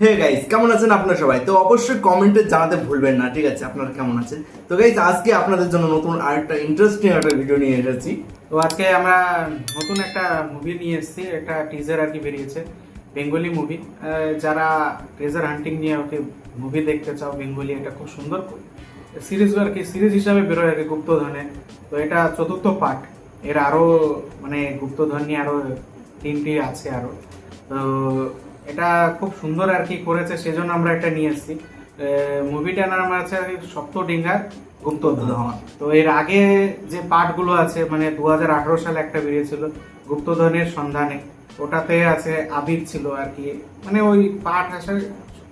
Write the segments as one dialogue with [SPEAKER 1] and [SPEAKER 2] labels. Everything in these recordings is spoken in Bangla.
[SPEAKER 1] হে গাইস, কেমন আছেন আপনারা সবাই? তো অবশ্যই কমেন্টে জানাতে ভুলবেন না, ঠিক আছে? আপনারা কেমন আছেন? তো গাইস, আজকে আপনাদের জন্য নতুন আরেকটা ইন্টারেস্টিং একটা ভিডিও নিয়ে এসেছি।
[SPEAKER 2] তো আজকে আমরা নতুন একটা মুভি নিয়ে এসেছি, একটা টিজার আর কি বেরিয়েছে, বেঙ্গলি মুভি। যারা ট্রেজার হান্টিং নিয়ে ওকে মুভি দেখতে চাও, বেঙ্গলি এটা খুব সুন্দর সিরিজ আর কি, সিরিজ হিসাবে বেরোয় আর কি, গুপ্তধনে। তো এটা চতুর্থ পার্ট, এর আরো মানে গুপ্তধন নিয়ে আরো তিনটি আছে আরো। তো এটা খুব সুন্দর আর কি করেছে, সেজন্য আমরা এটা নিয়ে এসেছি। মুভিটার নাম আছে সপ্তডিঙ্গার গুপ্তধন। তো এর আগে যে পার্টগুলো আছে, মানে 2018 সালে একটা বেরিয়েছিল গুপ্তধনের সন্ধানে, ওটাতে আছে আবির ছিল আর কি, মানে ওই পার্ট আসার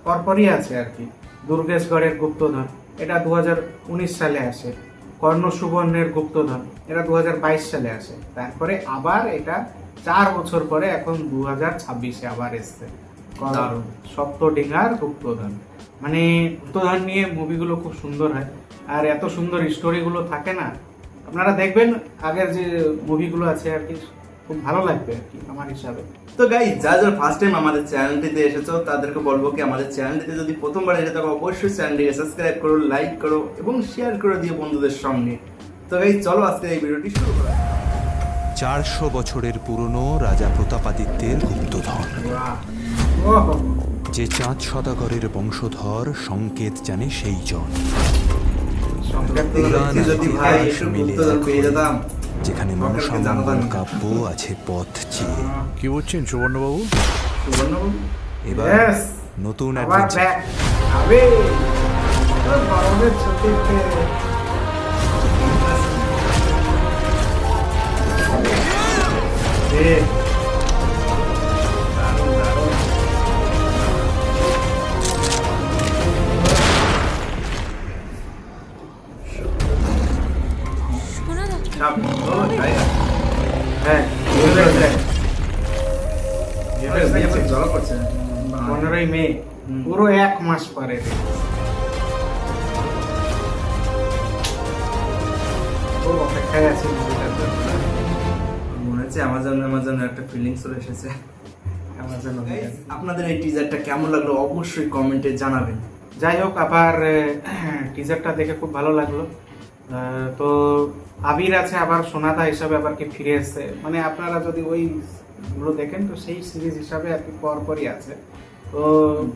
[SPEAKER 2] পরপরই আছে আর কি। দুর্গেশগড়ের গুপ্তধন এটা 2019 সালে আসে। কর্ণ সুবর্ণের গুপ্তধন এটা 2022 সালে আসে। তারপরে আবার এটা 4 বছর পরে এখন 2026-এ আবার এসছে সপ্তডিঙ্গার গুপ্তধন। মানে গুপ্তধন নিয়ে মুভিগুলো খুব সুন্দর হয়, আর এত সুন্দর স্টোরিগুলো থাকে না, আপনারা দেখবেন আগের যে মুভিগুলো আছে আর কি, খুব ভালো লাগবে আর কি আমার হিসাবে।
[SPEAKER 1] তো গাইস, যারা ফার্স্ট টাইম আমাদের চ্যানেলটিতে এসেছো তাদেরকে বলবো কি, আমাদের চ্যানেলটিতে যদি প্রথমবার এসে থাকো অবশ্যই চ্যানেলটিকে সাবস্ক্রাইব করো, লাইক করো এবং শেয়ার করে দিও বন্ধুদের সঙ্গে। তো গাইস, চলো আজকে এই ভিডিওটি শুরু করা যাক।
[SPEAKER 3] 400 বছরের পুরনো রাজা প্রতাপাদিত্যের গুপ্তধন,
[SPEAKER 2] ওহো,
[SPEAKER 3] যে চাঁদ সদাগরের বংশধর সংকেত জানে সেই জন। পুরাণ আর
[SPEAKER 1] যদি ভাই
[SPEAKER 3] ইতিহাস
[SPEAKER 1] একটু
[SPEAKER 3] মিলে
[SPEAKER 1] গুপ্তধন
[SPEAKER 3] এক
[SPEAKER 1] পেয়ে যেতাম,
[SPEAKER 3] যেখানে
[SPEAKER 1] আমাকে
[SPEAKER 3] মনসামঙ্গল
[SPEAKER 1] জানাতাম।
[SPEAKER 3] কাব্য আছে পথ চেয়ে।
[SPEAKER 4] কি বলছেন সুবর্ণবাবু?
[SPEAKER 1] সুবর্ণবাবু?
[SPEAKER 3] এবার
[SPEAKER 2] Yes!
[SPEAKER 3] নতুন
[SPEAKER 2] আবার
[SPEAKER 3] অ্যাডভেঞ্চার,
[SPEAKER 2] back. আবে, তোর গরমের ছুটিতে দারুণ দারুণ।
[SPEAKER 1] চাপ, ও, জায়গা।
[SPEAKER 2] হ্যাঁ,
[SPEAKER 1] জ্বালা করছে।
[SPEAKER 2] 15ই মে, পুরো 1 মাস পরে। খুব অপেক্ষায় আছি মুভিটার জন্য।
[SPEAKER 1] মনে হচ্ছে অ্যামাজন একটা ফিলিংস চলে এসেছে।
[SPEAKER 2] Amazon
[SPEAKER 1] Guys, আপনাদের এই টিজারটা কেমন লাগলো অবশ্যই কমেন্টে জানাবেন।
[SPEAKER 2] যাই হোক, আবার টিজারটা দেখে খুব ভালো লাগলো। তো আবির আছে, আবার সোনাদা হিসাবে আবার কি ফিরে এসছে, মানে আপনারা যদি ওই গুলো দেখেন তো সেই সিরিজ হিসাবে আর কি পরপরই আছে। তো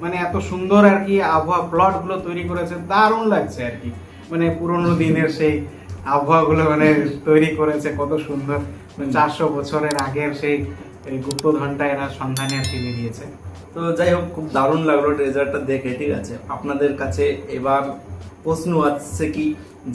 [SPEAKER 2] মানে এত সুন্দর আর কি আবহাওয়া প্লট গুলো তৈরি করেছে, দারুণ লাগছে আর কি, মানে পুরোনো দিনের সেই আবহাওয়া গুলো মানে তৈরি করেছে কত সুন্দর। 400 বছরের আগের সেই গুপ্তধনটা এরা সন্ধানে আর কি বেরিয়েছে।
[SPEAKER 1] তো যাই হোক, খুব দারুণ লাগলো ট্রেজারটা দেখে, ঠিক আছে? আপনাদের কাছে এবার প্রশ্ন আছে কি,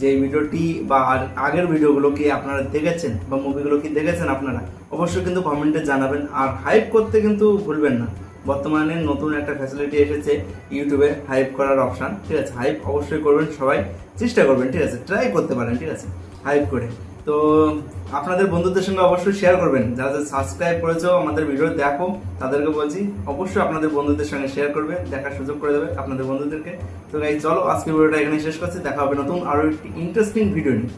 [SPEAKER 1] যে ভিডিওটি বা আগের ভিডিওগুলো কি আপনারা দেখেছেন বা মুভিগুলো কি দেখেছেন আপনারা? অবশ্যই কিন্তু কমেন্টে জানাবেন, আর হাইপ করতে কিন্তু ভুলবেন না। বর্তমানে নতুন একটা ফ্যাসিলিটি এসেছে ইউটিউবে, হাইপ করার অপশান, ঠিক আছে? হাইপ অবশ্যই করবেন, সবাই চেষ্টা করবেন, ঠিক আছে? ট্রাই করতে পারেন, ঠিক আছে? হাইপ করে। তো আপনাদের বন্ধুদের সঙ্গে অবশ্যই শেয়ার করবেন, যারা সাবস্ক্রাইব করেছো আমাদের ভিডিও দেখো তাদেরকে বলছি অবশ্যই আপনাদের বন্ধুদের সঙ্গে শেয়ার করবে, দেখার সুযোগ করে দেবে আপনাদের বন্ধুদেরকে। তো গাইস, চলো আজকের ভিডিওটা এখানে শেষ করছি, দেখা হবে নতুন আরো একটি ইন্টারেস্টিং ভিডিও নিয়ে।